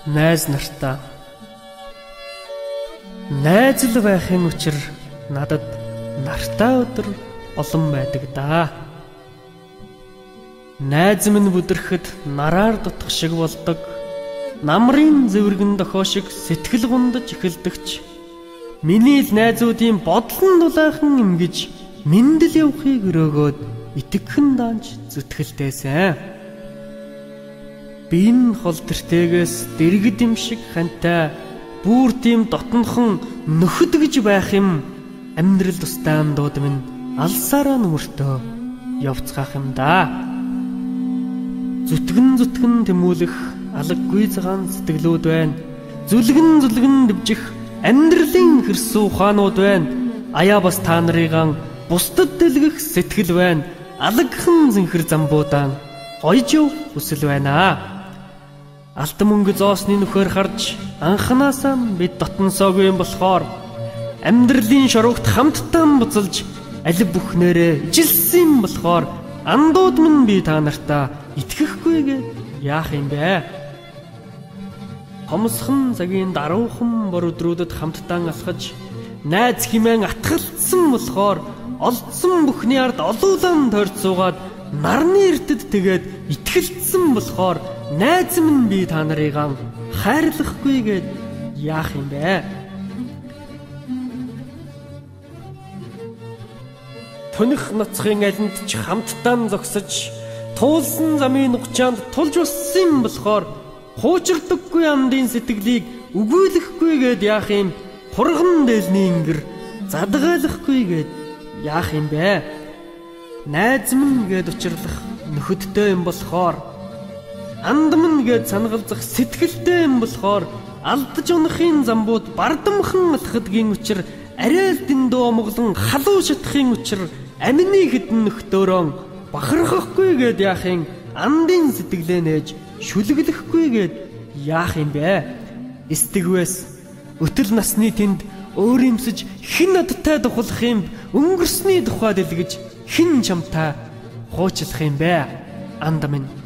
Найз нартаа. Найз л байхын учир надад нартай өдөр олон байдаг да. Найз минь бүдрэхэд нараар дутх шиг болдог. Намрын зэвэргэн дохоо шиг сэтгэл гундаж эхэлдэгч. Миний л найзуудын бодлон дулаахан эмгэж мэндэл явахыг өрөөгөөд итгэхэн даанч зүтгэлтэйсэн. Би энэ хол тэртээс дэргэд юм шиг хантай бүр тийм дотнохон нөхөд гэж байх юм. Амьдрал тустай амдууд минь алсаараа нүмертөө явцгаах юм да. Зүтгэн тэмүүлэх алгаггүй цагаан сэтгэлүүд байна. Зүлгэн дэвжих амьдралын хэрсүү ухаанууд байна. Аяа бас та нарыгаан бусдад дэлгэх сэтгэл байна. Алгхан зинхэр замбуудаан гойж яв хүсэл байна. Алтан мөнгө зоосны нөхөр харж анханасаа бид дотносоогүй юм болохоор амьдралын шорогт хамттан буцалж аль бүхнээрээ ижилсэн болохоор андууд минь би та нартаа итгэхгүйгээ яах юм бэ? Хомсхон цагийн даруухан бор өдрүүдэд хамттан алхаж найз химэн атгалцсан болохоор олдсон бүхний ард олуулан тойрч суугаад нарны эртэд тэгээд итгэлцсэн болохоор найз минь би та нарыгаан хайрлахгүйгээд яах юм бэ? Төнөх нацхийн алинд ч хамттан зогсож туулсан замын нугчаанд тулж уссан болохоор хуучирдаггүй амдын сэтгэлийг өгөөлөхгүйгээд яах юм? Хурган дээлний ингэр задгаалахгүй гээд яах юм бэ? Найз минь гээд учирлах нөхөдтэй юм болохоор анд минь гээд санагалзах сэтгэлтэй юм болохоор алдаж унахын замбууд бардамхан алхадгийн учир арай л дэндүү омглон халуу шатахын учир амины хэдэн нөхдөөрөө бахархахгүйгээд яах юм? Андын сэтгэлээ нээж шүлэглэхгүйгээд яах юм бэ? Стэгвэс өтөл насны тэнд өөрөмсөж хэн надтай духлах юм? Өнгөрсний тухай дэлгэж хэн чамтай хуучлах юм бэ? Анд минь